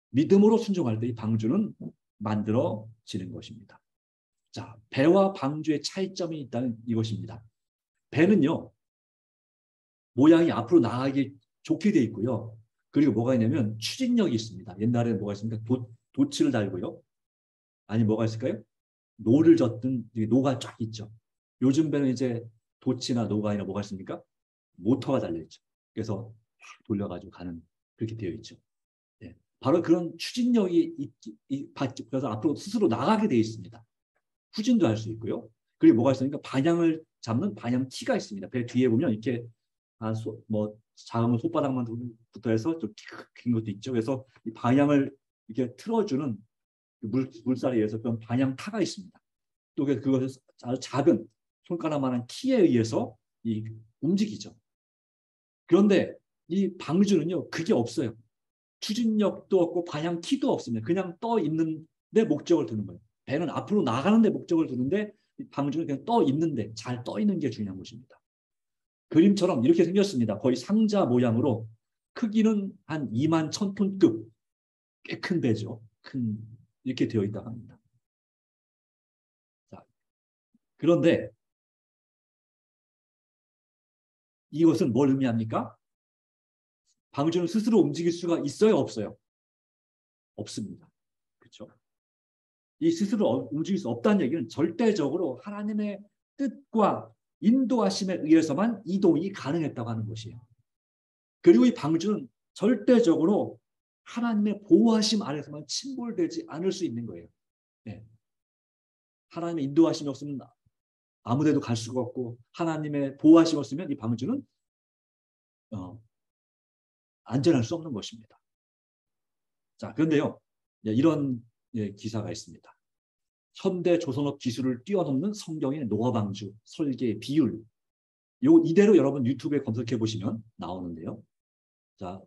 Speaker 1: 믿음으로 순종할 때 이 방주는 만들어지는 것입니다. 자, 배와 방주의 차이점이 있다는 이것입니다. 배는요, 모양이 앞으로 나가기 좋게 되어 있고요. 그리고 뭐가 있냐면 추진력이 있습니다. 옛날에는 뭐가 있습니까? 도치를 달고요. 아니 뭐가 있을까요? 노를 젓든 노가 쫙 있죠. 요즘 배는 이제 도치나 노가 아니라 뭐가 있습니까? 모터가 달려있죠. 그래서 돌려가지고 가는, 그렇게 되어 있죠. 네. 바로 그런 추진력이 그래서 앞으로 스스로 나가게 되어 있습니다. 후진도 할 수 있고요. 그리고 뭐가 있습니까? 방향을 잡는 방향키가 있습니다. 배 뒤에 보면 이렇게 작은 손바닥만부터 해서 좀 긴 것도 있죠. 그래서 이 방향을 이렇게 틀어주는 물살에 의해서 그런 방향타가 있습니다. 또 그것을 아주 작은 손가락만한 키에 의해서 움직이죠. 그런데 이 방주는요, 그게 없어요. 추진력도 없고 방향키도 없습니다. 그냥 떠 있는 데 목적을 두는 거예요. 배는 앞으로 나가는 데 목적을 두는데 방주는 그냥 떠 있는데, 잘 떠 있는 게 중요한 것입니다. 그림처럼 이렇게 생겼습니다. 거의 상자 모양으로 크기는 한 2만 1,000톤급, 꽤 큰 배죠. 이렇게 되어 있다고 합니다. 자, 그런데 이것은 뭘 의미합니까? 방주는 스스로 움직일 수가 있어요, 없어요? 없습니다. 그렇죠? 이 스스로 움직일 수 없다는 얘기는 절대적으로 하나님의 뜻과 인도하심에 의해서만 이동이 가능했다고 하는 것이에요. 그리고 이 방주는 절대적으로 하나님의 보호하심 아래서만 침몰되지 않을 수 있는 거예요. 네. 하나님의 인도하심이 없으면 아무데도 갈 수가 없고, 하나님의 보호하심이 없으면 이 방주는 안전할 수 없는 것입니다. 자, 그런데요, 이런 기사가 있습니다. 현대 조선업 기술을 뛰어넘는 성경의 노아 방주 설계 비율. 이대로 여러분 유튜브에 검색해 보시면 나오는데요. 자,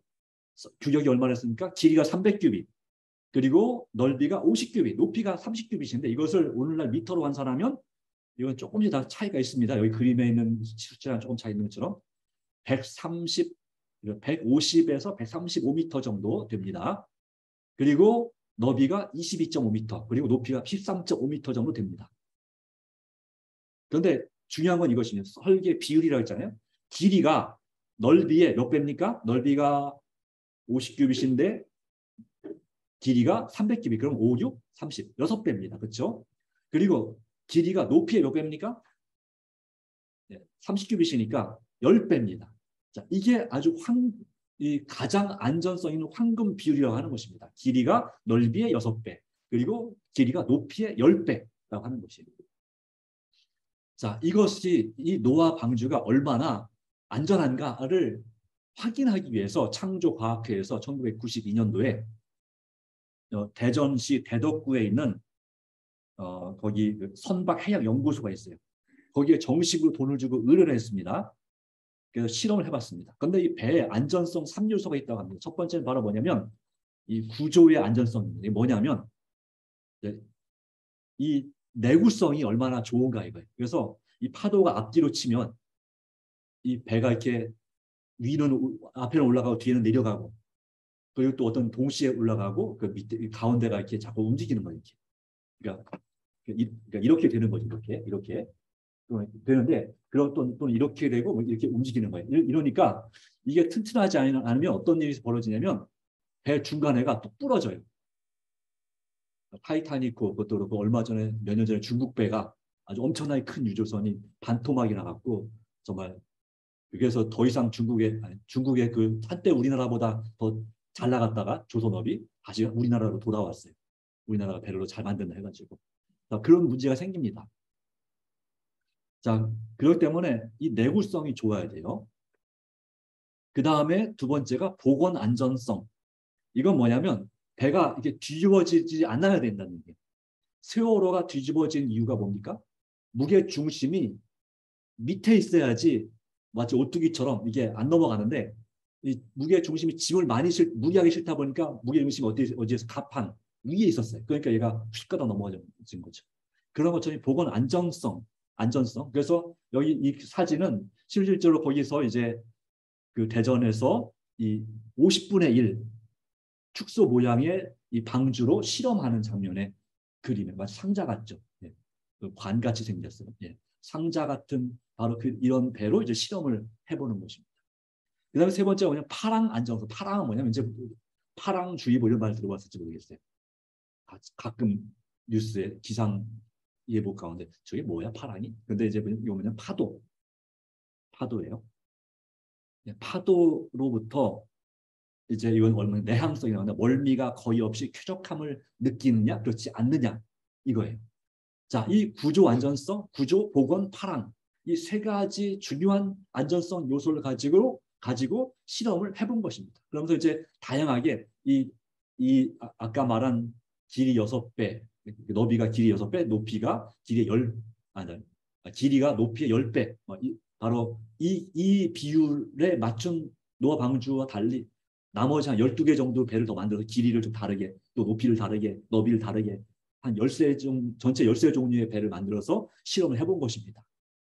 Speaker 1: 규격이 얼마였습니까? 길이가 300규빗, 그리고 넓이가 50규빗, 높이가 30규빗인데 이것을 오늘날 미터로 환산하면 이건 조금씩 다 차이가 있습니다. 여기 그림에 있는 숫자랑 조금 차이 있는 것처럼 150에서 135m 정도 됩니다. 그리고 너비가 22.5m, 그리고 높이가 13.5m 정도 됩니다. 그런데 중요한 건 이것입니다. 설계 비율이라고 했잖아요. 길이가 넓이의 몇 배입니까? 넓이가 50규빗인데 길이가 300규빗. 그럼 5, 6, 30. 6배입니다. 그렇죠? 그리고 길이가 높이의 몇 배입니까? 30규빗이니까 10배입니다. 자, 이게 아주 이 가장 안전성 있는 황금 비율이라고 하는 것입니다. 길이가 넓이의 6배, 그리고 길이가 높이의 10배라고 하는 것입니다. 자, 이것이 이 노아 방주가 얼마나 안전한가를 확인하기 위해서 창조과학회에서 1992년도에 대전시 대덕구에 있는 거기 선박해양연구소가 있어요. 거기에 정식으로 돈을 주고 의뢰를 했습니다. 그래서 실험을 해봤습니다. 그런데 이 배에 안전성 3요소가 있다고 합니다. 첫 번째는 바로 뭐냐면 이 구조의 안전성입니다. 이게 뭐냐면 이 내구성이 얼마나 좋은가 이거예요. 그래서 이 파도가 앞뒤로 치면 이 배가 이렇게 위는 앞에는 올라가고 뒤에는 내려가고, 그리고 또 어떤 동시에 올라가고 그 밑에 가운데가 이렇게 자꾸 움직이는 거예요. 그러니까 이렇게 되는 거죠. 이렇게 되는데, 그럼 또 이렇게 되고 이렇게 움직이는 거예요. 이러니까 이게 튼튼하지 않으면 어떤 일이 벌어지냐면 배 중간에가 뚝 부러져요. 타이타닉 그것도 그렇고, 얼마 전에 몇 년 전에 중국 배가 아주 엄청나게 큰 유조선이 반토막이 나갔고, 정말 그래서 더 이상 중국의 그 한때 우리나라보다 더 잘 나갔다가 조선업이 다시 우리나라로 돌아왔어요. 우리나라가 배를 잘 만든다 해가지고. 그런 문제가 생깁니다. 자, 그렇기 때문에 이 내구성이 좋아야 돼요. 그 다음에 두 번째가 보건 안전성. 이건 뭐냐면 배가 이게 뒤집어지지 않아야 된다는 게. 세월호가 뒤집어진 이유가 뭡니까? 무게 중심이 밑에 있어야지, 마치 오뚜기처럼 이게 안 넘어가는데, 이 무게 중심이 짐을 무리하게 싫다 보니까 무게 중심이 어디에서 가판 위에 있었어요. 그러니까 얘가 휙 가다 넘어진 거죠. 그런 것처럼 보건 안전성. 그래서 여기 이 사진은 실질적으로 거기서 이제 그 대전에서 이 50분의 1 축소 모양의 이 방주로 실험하는 장면의 그림에 마치 상자 같죠. 예. 관같이 생겼어요. 예. 상자 같은 바로 이런 배로 이제 실험을 해보는 것입니다. 그다음에 세 번째가 뭐냐면 파랑 안전성. 파랑은 뭐냐면 이제 파랑주의보 이런 말 들어봤을지 모르겠어요. 가끔 뉴스에 기상 예보 가운데 저게 뭐야 파랑이? 근데 이제 이거 뭐냐면 파도예요. 파도로부터 이제 이건 얼마나 내향성이 나오냐, 멀미가 거의 없이 쾌적함을 느끼느냐 그렇지 않느냐 이거예요. 자, 이 구조 안전성, 구조 보건 파랑, 이 세 가지 중요한 안전성 요소를 가지고 실험을 해본 것입니다. 그러면서 이제 다양하게 아까 말한 길이 6배, 너비가 길이 6배, 높이가 길이 길이가 높이의 10배, 바로 이 비율에 맞춘 노아 방주와 달리 나머지 한 12개 정도 배를 더 만들어서 길이를 좀 다르게, 또 높이를 다르게, 너비를 다르게 한 13, 전체 13종류의 배를 만들어서 실험을 해본 것입니다.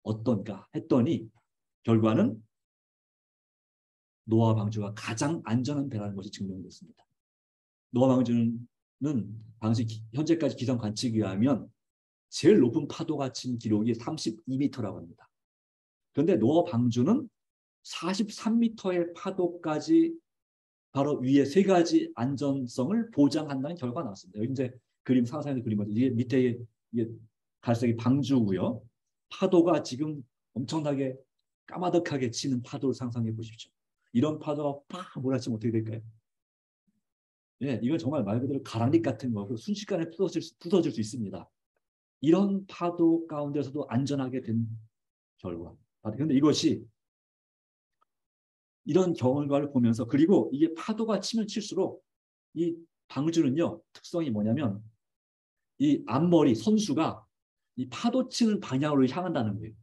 Speaker 1: 어떤가 했더니 결과는 노아 방주가 가장 안전한 배라는 것이 증명됐습니다. 노아 방주는 현재까지 기상 관측에 의하면 제일 높은 파도가 친 기록이 32m라고 합니다. 그런데 노아 방주는 43m의 파도까지 바로 위에 세 가지 안전성을 보장한다는 결과가 나왔습니다. 여기 이제 그림 상상해서 그린 거죠. 이게 밑에 이게 갈색이 방주고요. 파도가 지금 엄청나게 까마득하게 치는 파도를 상상해 보십시오. 이런 파도가 팍 몰아치면 어떻게 될까요? 예, 이건 정말 말 그대로 가랑잎 같은 거고 순식간에 부서질 수 있습니다. 이런 파도 가운데서도 안전하게 된 결과. 그런데 이것이 이런 결과를 보면서, 그리고 이게 파도가 치면 칠수록 이 방주는요 특성이 뭐냐면 이 앞머리 선수가 이 파도 치는 방향으로 향한다는 거예요.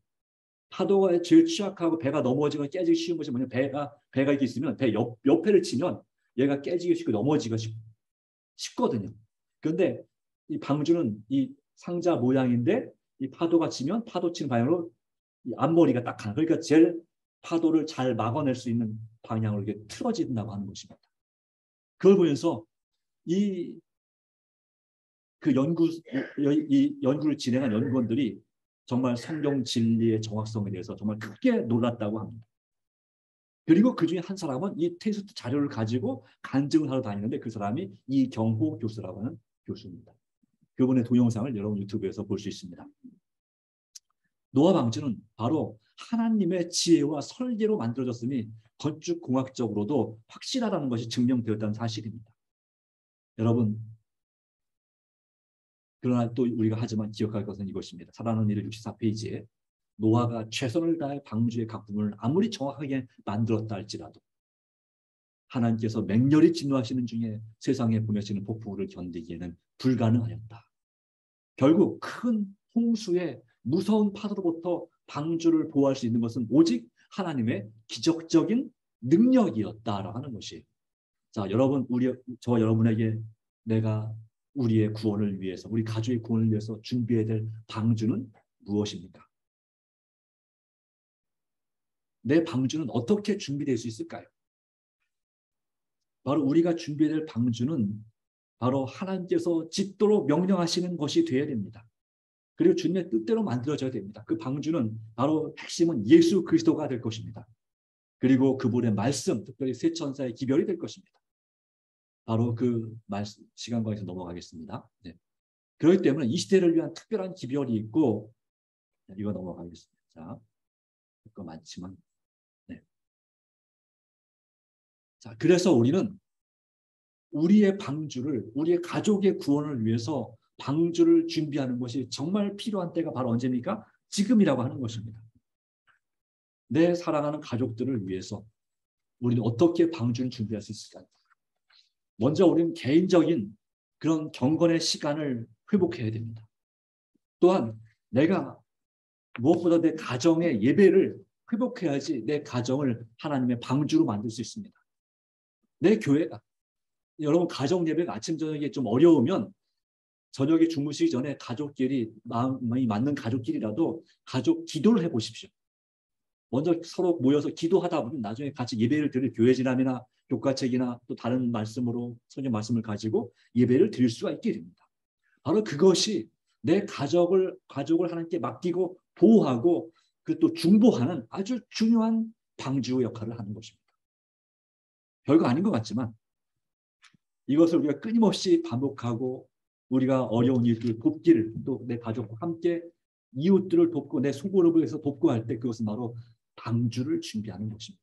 Speaker 1: 파도가 제일 취약하고 배가 넘어지거나 깨지기 쉬운 것이 뭐냐면 배가 이렇게 있으면 배 옆에를 치면 얘가 깨지기 쉽고 넘어지기가 쉽거든요. 그런데 이 방주는 이 상자 모양인데 이 파도가 치면 파도 치는 방향으로 이 앞머리가 딱 가는, 그러니까 제일 파도를 잘 막아낼 수 있는 방향으로 이렇게 틀어진다고 하는 것입니다. 그걸 보면서 이 연구를 진행한 연구원들이 정말 성경 진리의 정확성에 대해서 정말 크게 놀랐다고 합니다. 그리고 그 중에 한 사람은 이 테스트 자료를 가지고 간증을 하러 다니는데 그 사람이 이경호 교수라고 하는 교수입니다. 그분의 동영상을 여러분 유튜브에서 볼 수 있습니다. 노아 방주는 바로 하나님의 지혜와 설계로 만들어졌으니 건축공학적으로도 확실하다는 것이 증명되었다는 사실입니다. 여러분, 그러나 또 우리가 하지만 기억할 것은 이것입니다. 살아나는 일을 64페이지에 노아가 최선을 다해 방주의 각부분을 아무리 정확하게 만들었다 할지라도 하나님께서 맹렬히 진노하시는 중에 세상에 보내시는 폭풍우를 견디기에는 불가능하였다. 결국 큰 홍수의 무서운 파도로부터 방주를 보호할 수 있는 것은 오직 하나님의 기적적인 능력이었다라고 하는 것이. 자, 여러분, 저와 여러분에게 내가 우리의 구원을 위해서, 우리 가족의 구원을 위해서 준비해야 될 방주는 무엇입니까? 내 방주는 어떻게 준비될 수 있을까요? 바로 우리가 준비해야 될 방주는 바로 하나님께서 짓도록 명령하시는 것이 되어야 됩니다. 그리고 주님의 뜻대로 만들어져야 됩니다. 그 방주는 바로 핵심은 예수 그리스도가 될 것입니다. 그리고 그분의 말씀, 특별히 세 천사의 기별이 될 것입니다. 바로 그 말씀, 시간과에서 넘어가겠습니다. 네. 그렇기 때문에 이 시대를 위한 특별한 기별이 있고, 이거 넘어가겠습니다. 자, 그거 많지만, 네. 자, 그래서 우리는 우리의 방주를, 우리의 가족의 구원을 위해서 방주를 준비하는 것이 정말 필요한 때가 바로 언제입니까? 지금이라고 하는 것입니다. 내 사랑하는 가족들을 위해서 우리는 어떻게 방주를 준비할 수 있을까요? 먼저 우리는 개인적인 그런 경건의 시간을 회복해야 됩니다. 또한 내가 무엇보다 내 가정의 예배를 회복해야지 내 가정을 하나님의 방주로 만들 수 있습니다. 내 교회가, 여러분 가정 예배가 아침 저녁에 좀 어려우면 저녁에 주무시기 전에 가족끼리, 마음이 맞는 가족끼리라도 가족 기도를 해보십시오. 먼저 서로 모여서 기도하다 보면 나중에 같이 예배를 드릴 교회 진함이나 교과책이나 또 다른 말씀으로 성경 말씀을 가지고 예배를 드릴 수가 있게 됩니다. 바로 그것이 내 가족을 하나님께 맡기고 보호하고 그 또 중보하는 아주 중요한 방주 역할을 하는 것입니다. 별거 아닌 것 같지만 이것을 우리가 끊임없이 반복하고 우리가 어려운 일들을 돕기를, 또 내 가족과 함께 이웃들을 돕고 내 소그룹을 해서 돕고 할 때 그것은 바로 방주를 준비하는 것입니다.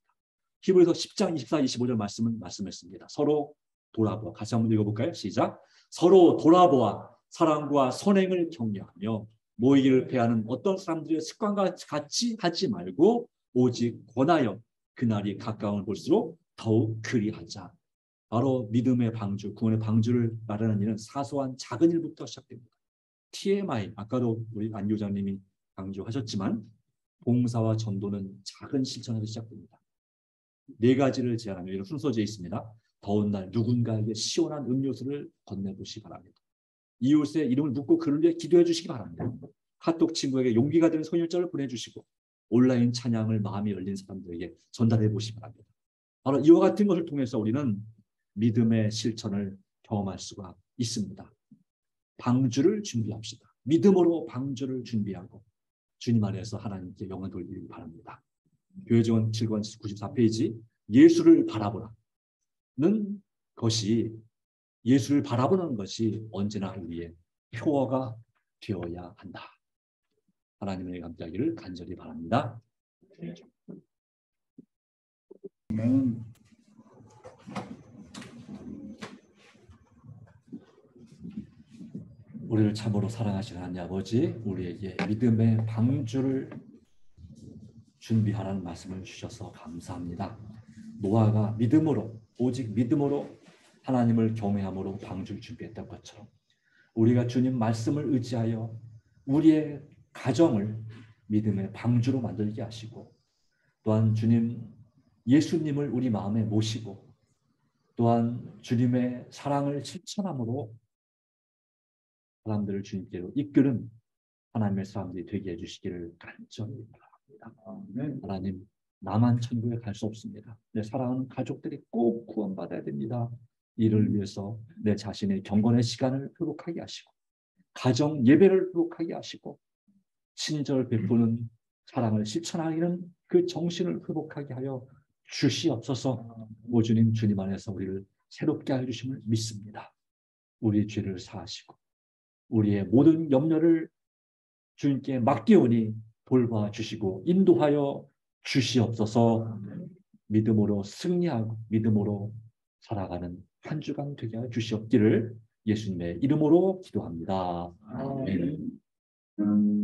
Speaker 1: 히브리서 10장 24, 25절 말씀은 말씀했습니다. 서로 돌아보아. 같이 한번 읽어볼까요? 시작. 서로 돌아보아 사랑과 선행을 격려하며 모이기를 패하는 어떤 사람들의 습관과 같이 하지 말고 오직 권하여 그날이 가까움을 볼수록 더욱 그리하자. 바로 믿음의 방주, 구원의 방주를 마련하는 일은 사소한 작은 일부터 시작됩니다. TMI, 아까도 우리 안 교장님이 강조하셨지만 봉사와 전도는 작은 실천에서 시작됩니다. 4가지를 제안하며 이런 순서지에 있습니다. 더운 날 누군가에게 시원한 음료수를 건네보시기 바랍니다. 이웃의 이름을 묻고 그를 위해 기도해 주시기 바랍니다. 카톡 친구에게 용기가 되는 소일절을 보내주시고 온라인 찬양을 마음이 열린 사람들에게 전달해 보시기 바랍니다. 바로 이와 같은 것을 통해서 우리는 믿음의 실천을 경험할 수가 있습니다. 방주를 준비합시다. 믿음으로 방주를 준비하고 주님 안에서 하나님께 영광 돌리기 바랍니다. 교회정원 7권 94페이지 예수를 바라보라는 것이, 예수를 바라보는 것이 언제나 우리의 표어가 되어야 한다. 하나님의 감사하기를 간절히 바랍니다. 우리를 참으로 사랑하시는 하나님 아버지, 우리에게 믿음의 방주를 준비하라는 말씀을 주셔서 감사합니다. 노아가 믿음으로, 오직 믿음으로 하나님을 경외함으로 방주를 준비했던 것처럼 우리가 주님 말씀을 의지하여 우리의 가정을 믿음의 방주로 만들게 하시고, 또한 주님 예수님을 우리 마음에 모시고 또한 주님의 사랑을 실천함으로 사람들을 주님께로 이끄는 하나님의 사람들이 되게 해주시기를 간절히 바랍니다. 하나님, 나만 천국에 갈 수 없습니다. 내 사랑하는 가족들이 꼭 구원받아야 됩니다. 이를 위해서 내 자신의 경건의 시간을 회복하게 하시고 가정 예배를 회복하게 하시고 친절 베푸는 사랑을 실천하기는 그 정신을 회복하게 하여 주시옵소서. 오 주님, 주님 안에서 우리를 새롭게 해주심을 믿습니다. 우리의 죄를 사하시고 우리의 모든 염려를 주님께 맡기오니 돌봐주시고 인도하여 주시옵소서. 믿음으로 승리하고 믿음으로 살아가는 한 주간 되게 하여 주시옵기를 예수님의 이름으로 기도합니다. 아멘.